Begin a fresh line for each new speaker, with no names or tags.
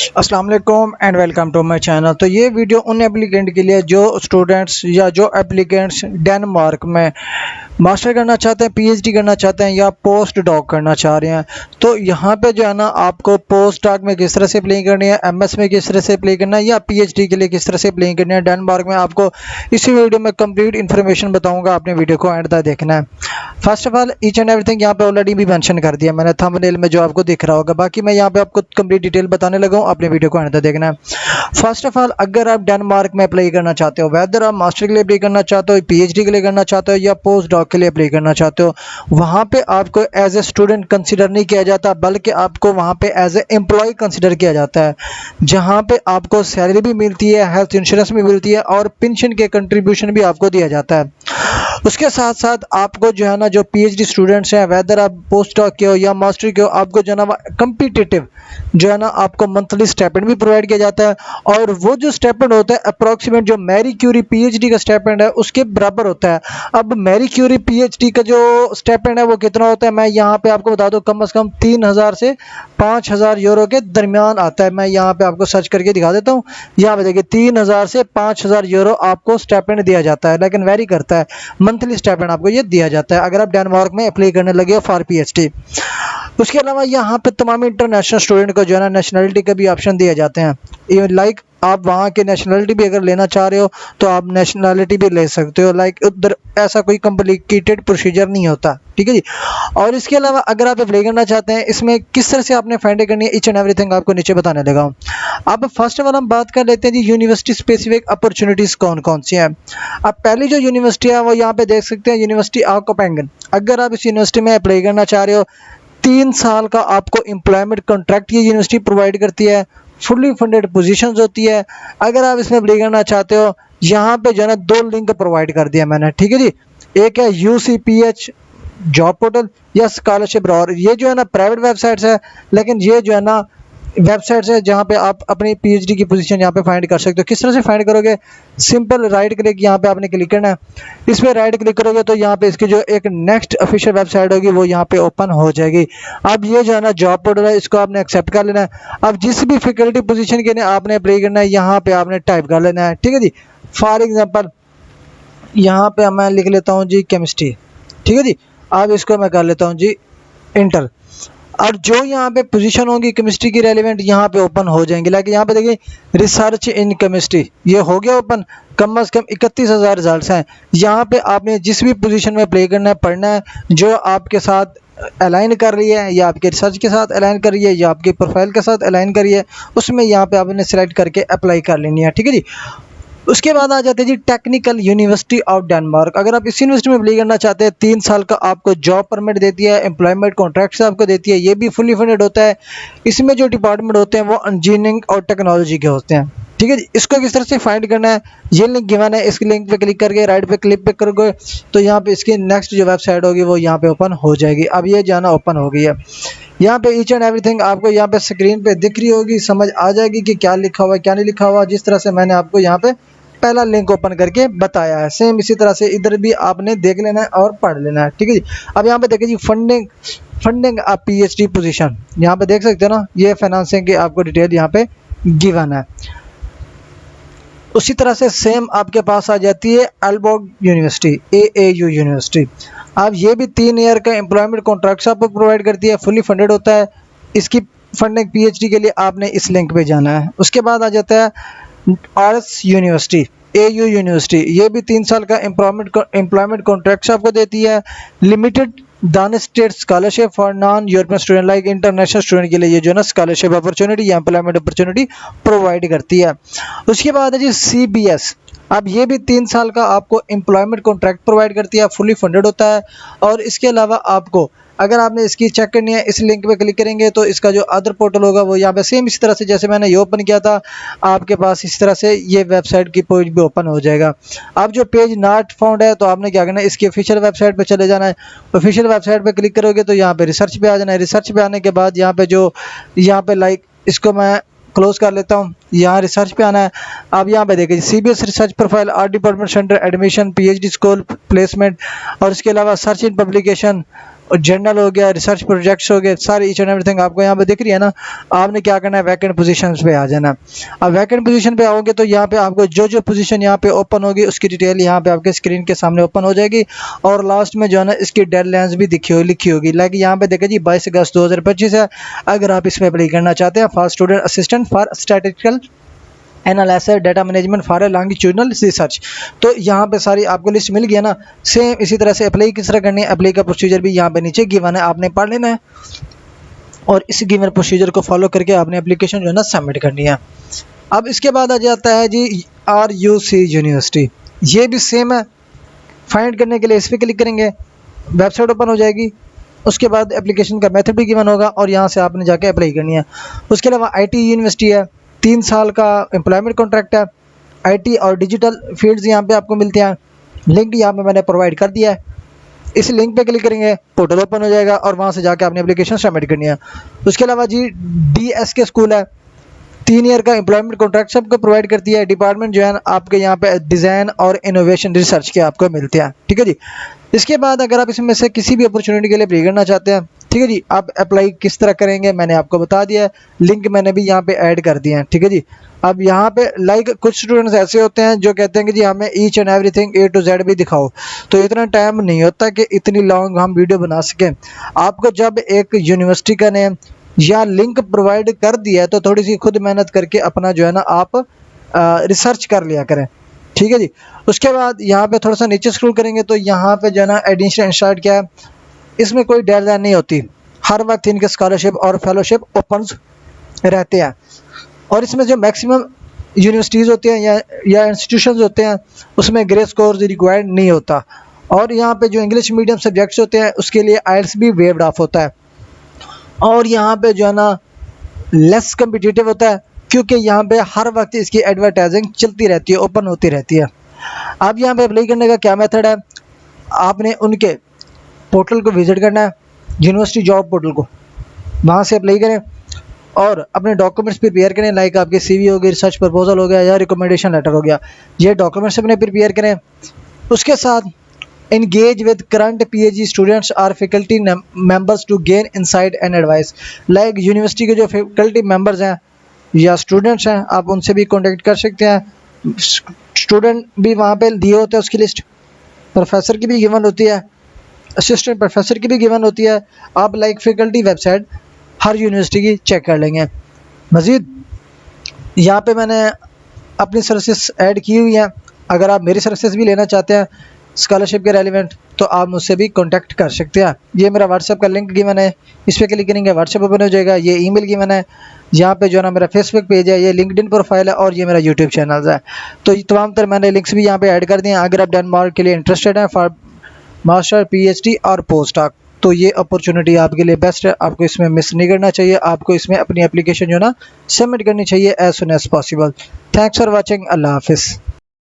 अस्सलाम वालेकुम and welcome to my channel. तो ये वीडियो उन एप्लीकेंट के लिए जो स्टूडेंट्स या जो एप्लीकेंट्स डेनमार्क में मास्टर करना चाहते हैं, पीएचडी करना चाहते हैं या पोस्ट डॉक करना चाह रहे हैं। तो यहाँ पे जो है ना, आपको पोस्ट डॉक में किस तरह से अप्लाई करनी है, एमएस में किस तरह से अप्लाई करना है या पीएचडी के लिए किस तरह से अप्लाई करनी है डेनमार्क में, आपको इसी वीडियो में कंप्लीट इन्फॉर्मेशन बताऊंगा। आपने वीडियो को एंड तक देखना है। First of all each and everything यहाँ पे ऑलरेडी भी मेंशन कर दिया मैंने थंबनेल में, जो आपको दिख रहा होगा। बाकी मैं यहाँ पे आपको कंप्लीट डिटेल बताने लगा हूँ, अपने वीडियो को एंड तक देखना है। फर्स्ट ऑफ ऑल, अगर आप डेनमार्क में अप्लाई करना चाहते हो, वेदर आप मास्टर के लिए अप्लाई करना चाहते हो, पीएचडी के लिए करना चाहते हो या पोस्ट डॉक के लिए अप्लाई करना चाहते हो, वहाँ पे आपको एज ए स्टूडेंट कंसिडर नहीं किया जाता, बल्कि आपको वहाँ पे एज ए एम्प्लॉय कंसिडर किया जाता है, जहाँ पे आपको सैलरी भी मिलती है, हेल्थ इंश्योरेंस भी मिलती है और पेंशन के कंट्रीब्यूशन भी आपको दिया जाता है। उसके साथ साथ आपको जो है ना, जो पीएचडी स्टूडेंट्स हैं, वेदर आप पोस्ट डॉक के हो या मास्टर के हो, आपको जो है ना कम्पिटिटिव जो है ना, आपको मंथली स्टाइपेंड भी प्रोवाइड किया जाता है। और वो जो स्टाइपेंड होता है अप्रॉक्सीमेट जो मैरी क्यूरी पीएचडी का स्टाइपेंड है उसके बराबर होता है। अब मैरी क्यूरी पीएचडी का जो स्टाइपेंड है वो कितना होता है, मैं यहाँ पे आपको बता दूं, कम से कम 3000 से 5000 यूरो के दरमियान आता है। मैं यहाँ पे आपको सर्च करके दिखा देता हूँ। यहाँ पे देखिए 3000 से 5000 यूरो आपको स्टाइपेंड दिया जाता है, लेकिन वेरी करता है, मंथली स्टाइपेंड आपको ये दिया जाता है अगर आप डेनमार्क में अप्लाई करने लगे हो फॉर पीएचडी। उसके अलावा यहाँ पे तमाम इंटरनेशनल स्टूडेंट को जो है ना नेशनलिटी के भी ऑप्शन दिए जाते हैं। लाइक आप वहाँ के नेशनलिटी भी अगर लेना चाह रहे हो तो आप नेशनलिटी भी ले सकते हो। लाइक उधर ऐसा कोई कॉम्प्लिकेटेड प्रोसीजर नहीं होता, ठीक है जी। और इसके अलावा अगर आप अप्लाई करना चाहते हैं, इसमें किस तरह से आपने फाइंड करनी है, ईच एंड एवरीथिंग आपको नीचे बताने लगा हूँ। अब फर्स्ट ऑफ ऑल हम बात कर लेते हैं जी, यूनिवर्सिटी स्पेसिफिक अपॉर्चुनिटीज़ कौन कौन सी हैं। अब पहली जो यूनिवर्सिटी है वो यहाँ पे देख सकते हैं, यूनिवर्सिटी ऑफ कोपेंगन। अगर आप इस यूनिवर्सिटी में अप्लाई करना चाह रहे हो, 3 साल का आपको एम्प्लॉयमेंट कॉन्ट्रैक्ट ये यूनिवर्सिटी प्रोवाइड करती है, फुली फंडेड पोजीशंस होती है। अगर आप इसमें अप्लाई करना चाहते हो, यहाँ पे जो है ना 2 लिंक प्रोवाइड कर दिया मैंने, ठीक है जी। एक है यूसीपीएच जॉब पोर्टल या स्कॉलरशिप और ये जो है ना प्राइवेट वेबसाइट्स है, लेकिन ये जो है ना वेबसाइट्स है जहाँ पे आप अपनी पीएचडी की पोजीशन यहाँ पे फाइंड कर सकते हो। किस तरह से फाइंड करोगे, सिंपल राइट क्लिक यहाँ पे आपने क्लिक करना है। इस पर राइट क्लिक करोगे तो यहाँ पे इसकी जो एक नेक्स्ट ऑफिशियल वेबसाइट होगी वो यहाँ पे ओपन हो जाएगी। अब ये जो है ना जॉब पोर्टल है, इसको आपने एक्सेप्ट कर लेना है। अब जिस भी फैकल्टी पोजीशन के लिए आपने अप्लाई करना है, यहाँ पे आपने टाइप कर लेना है, ठीक है जी। फॉर एग्जाम्पल यहाँ पे मैं लिख लेता हूँ जी केमिस्ट्री, ठीक है जी। अब इसको मैं कर लेता हूँ जी इंटर। और जो यहाँ पे पोजीशन होगी केमिस्ट्री की रेलिवेंट यहाँ पे ओपन हो जाएंगे। लाइक यहाँ पे देखिए रिसर्च इन केमिस्ट्री, ये हो गया ओपन। कम से कम 31,000 रिजल्ट हैं। यहाँ पे आपने जिस भी पोजीशन में अप्लाई करना है, पढ़ना है, जो आपके साथ अलाइन कर रही है या आपके रिसर्च के साथ अलाइन कर रही है या आपके प्रोफाइल के साथ अलाइन कर रही है, उसमें यहाँ पे आपने सेलेक्ट करके अप्लाई कर लेनी है, ठीक है जी। उसके बाद आ जाते हैं जी टेक्निकल यूनिवर्सिटी ऑफ डेनमार्क। अगर आप इस यूनिवर्सिटी में अप्लाई करना चाहते हैं, 3 साल का आपको जॉब परमिट देती है, एम्प्लॉयमेंट कॉन्ट्रैक्ट आपको देती है, ये भी फुली फंडेड होता है। इसमें जो डिपार्टमेंट होते हैं वो इंजीनियरिंग और टेक्नोलॉजी के होते हैं, ठीक है जी। इसको किस तरह से फाइंड करना है, ये लिंक गिवन है, इस लिंक पे क्लिक करके राइट पे क्लिक पे करोगे तो यहाँ पे इसकी नेक्स्ट जो वेबसाइट होगी वो यहाँ पे ओपन हो जाएगी। अब ये जाना ओपन हो गई है। यहाँ पे ईच एंड एवरीथिंग आपको यहाँ पे स्क्रीन पे दिख रही होगी, समझ आ जाएगी कि क्या लिखा हुआ है क्या नहीं लिखा हुआ, जिस तरह से मैंने आपको यहाँ पे पहला लिंक ओपन करके बताया है। सेम इसी तरह से इधर भी आपने देख लेना है और पढ़ लेना है, ठीक है जी। अब यहाँ पे देखिए जी फंडिंग आप पीएचडी पोजीशन, यहाँ पे देख सकते हो ना, ये फाइनेंसिंग की आपको डिटेल यहाँ पे गिवन है। उसी तरह से सेम आपके पास आ जाती है एल्बर्ग यूनिवर्सिटी, एएयू यूनिवर्सिटी। अब ये भी 3 ईयर का एम्प्लॉयमेंट कॉन्ट्रैक्ट आपको प्रोवाइड करती है, फुली फंडेड होता है। इसकी फंडिंग पीएचडी के लिए आपने इस लिंक पे जाना है। उसके बाद आ जाता है आर्स यूनिवर्सिटी, एयू यूनिवर्सिटी। ये भी 3 साल का एम्प्लॉयमेंट कॉन्ट्रैक्ट आपको देती है। लिमिटेड दान state scholarship for non European student, like international student के लिए ये जो है ना स्कॉलरशिप अपॉर्चुनिटी या एम्प्लॉयमेंट अपॉर्चुनिटी प्रोवाइड करती है। उसके बाद है जी सीबीएस। अब ये भी 3 साल का आपको एम्प्लॉयमेंट कॉन्ट्रैक्ट प्रोवाइड करती है, फुली फंडेड होता है। और इसके अलावा आपको अगर आपने इसकी चेक करनी है, इस लिंक पे क्लिक करेंगे तो इसका जो अदर पोर्टल होगा वो यहाँ पे सेम इसी तरह से जैसे मैंने ये ओपन किया था, आपके पास इस तरह से ये वेबसाइट की पेज भी ओपन हो जाएगा। अब जो पेज नॉट फाउंड है तो आपने क्या करना है, इसकी ऑफिशियल वेबसाइट पे चले जाना है। ऑफिशियल वेबसाइट पे क्लिक करोगे तो यहाँ पे रिसर्च पे आ जाना है। रिसर्च पे आने के बाद यहाँ पे लाइक इसको मैं क्लोज कर लेता हूँ, यहाँ रिसर्च पे आना है। अब यहाँ पे देखिए CBS research profile, art department centre, admission, PhD school placement, और इसके अलावा सर्च इन पब्लिकेशन, जर्नल हो गया, रिसर्च प्रोजेक्ट्स हो गए, सारे ईच एंड एवरीथिंग आपको यहाँ पे दिख रही है ना। आपने क्या करना है, वैकेंट पोजीशंस पे आ जाना। अब वैकेंट पोजीशन पे आओगे तो यहाँ पे आपको जो जो पोजीशन यहाँ पे ओपन होगी उसकी डिटेल यहाँ पे आपके स्क्रीन के सामने ओपन हो जाएगी। और लास्ट में जो है ना इसकी डेडलाइंस भी लिखी होगी। लाइक यहाँ पे देखिए जी 22 अगस्त 2025 है। अगर आप इसमें अप्लाई करना चाहते हैं for student assistant for statistical analysis data management for a longitudinal research, तो यहाँ पे सारी आपको लिस्ट मिल गया ना। सेम इसी तरह से अप्लाई किस तरह करनी है, अप्लाई का प्रोसीजर भी यहाँ पे नीचे गिवन है, आपने पढ़ लेना है और इस गिवन प्रोसीजर को फॉलो करके आपने एप्लीकेशन जो है ना सबमिट करनी है। अब इसके बाद आ जाता है जी RUC यूनिवर्सिटी, ये भी सेम है। फाइंड करने के लिए इस पर क्लिक करेंगे, वेबसाइट ओपन हो जाएगी। उसके बाद एप्लीकेशन का मेथड भी गिवन होगा और यहाँ से आपने जाके अप्लाई करनी है। उसके अलावा IT यूनिवर्सिटी है, 3 साल का एम्प्लॉयमेंट कॉन्ट्रैक्ट है। IT और डिजिटल फील्ड्स यहाँ पे आपको मिलते हैं। लिंक यहाँ पे मैंने प्रोवाइड कर दिया है, इस लिंक पे क्लिक करेंगे, पोर्टल ओपन हो जाएगा और वहाँ से जाके आपने एप्लीकेशन सबमिट करनी है। उसके अलावा जी DSK स्कूल है, 3 ईयर का एम्प्लॉयमेंट कॉन्ट्रैक्ट सबको प्रोवाइड करती है। डिपार्टमेंट जो है आपके यहाँ पे डिज़ाइन और इनोवेशन रिसर्च के आपको मिलते हैं, ठीक है जी। इसके बाद अगर आप इसमें से किसी भी अपॉर्चुनिटी के लिए अप्लाई करना चाहते हैं, ठीक है जी, आप अप्लाई किस तरह करेंगे मैंने आपको बता दिया है, लिंक मैंने भी यहाँ पे ऐड कर दिया है, ठीक है जी। अब यहाँ पे लाइक कुछ स्टूडेंट्स ऐसे होते हैं जो कहते हैं कि जी हमें each and everything A to Z भी दिखाओ, तो इतना टाइम नहीं होता कि इतनी लॉन्ग हम वीडियो बना सकें। आपको जब एक यूनिवर्सिटी का नेम या लिंक प्रोवाइड कर दिया है तो थोड़ी सी खुद मेहनत करके अपना जो है ना आप रिसर्च कर लिया करें, ठीक है जी। उसके बाद यहाँ पे थोड़ा सा नीचे स्क्रॉल करेंगे तो यहाँ पे जो है ना एडमिशन स्टार्ट क्या है, इसमें कोई डेडलाइन नहीं होती, हर वक्त इनके स्कॉलरशिप और फेलोशिप ओपन रहते हैं। और इसमें जो मैक्सिमम यूनिवर्सिटीज़ होती हैं या इंस्टीट्यूशंस होते हैं उसमें ग्रेस कोर्स रिक्वायर्ड नहीं होता। और यहाँ पे जो इंग्लिश मीडियम सब्जेक्ट्स होते हैं उसके लिए IELTS भी वेव्ड ऑफ होता है। और यहाँ पे जो है ना लेस कम्पिटिटिव होता है क्योंकि यहाँ पे हर वक्त इसकी एडवर्टाइजिंग चलती रहती है, ओपन होती रहती है। अब यहाँ पे अप्लाई करने का क्या मेथड है, आपने उनके पोर्टल को विजिट करना है, यूनिवर्सिटी जॉब पोर्टल को, वहाँ से अप्लाई करें और अपने डॉक्यूमेंट्स प्रिपेयर करें। लाइक आपके CV हो गई, रिसर्च प्रपोजल हो गया या रिकमेंडेशन लेटर हो गया, ये डॉक्यूमेंट्स अपने प्रिपेयर करें। उसके साथ engage with current PhD students or faculty members to gain insight and advice। Like university के जो फैकल्टी मेंबर्स हैं या स्टूडेंट्स हैं आप उनसे भी कांटेक्ट कर सकते हैं। स्टूडेंट भी वहाँ पे दिए होते हैं उसकी लिस्ट, प्रोफेसर की भी गिवन होती है, असिस्टेंट प्रोफेसर की भी गिवन होती है। आप लाइक फैकल्टी वेबसाइट हर यूनिवर्सिटी की चेक कर लेंगे। मज़ीद यहाँ पे मैंने अपनी सर्विसेज ऐड की हुई हैं, अगर आप मेरी सर्विसेज भी लेना चाहते हैं स्कॉलरशिप के रेलिवेंट तो आप मुझसे भी कांटेक्ट कर सकते हैं। ये मेरा व्हाट्सएप का लिंक गिवन है, इस पर क्लिक करेंगे व्हाट्सएप ओपन हो जाएगा। ये ईमेल गिवन है, यहाँ पे जो है ना मेरा फेसबुक पेज है, ये लिंक्डइन प्रोफाइल है और ये मेरा यूट्यूब चैनल है। तो ये तमाम तरह मैंने लिंक्स भी यहाँ पे ऐड कर दिए हैं। अगर आप डेनमार्क के लिए इंटरेस्टेड हैं फॉर मास्टर PhD और पोस्ट डॉक तो ये अपॉर्चुनिटी आपके लिए बेस्ट है, आपको इसमें मिस नहीं करना चाहिए। आपको इसमें अपनी एप्लीकेशन जो है ना सबमिट करनी चाहिए as soon as possible. Thanks for watching, अल्लाह हाफिज़।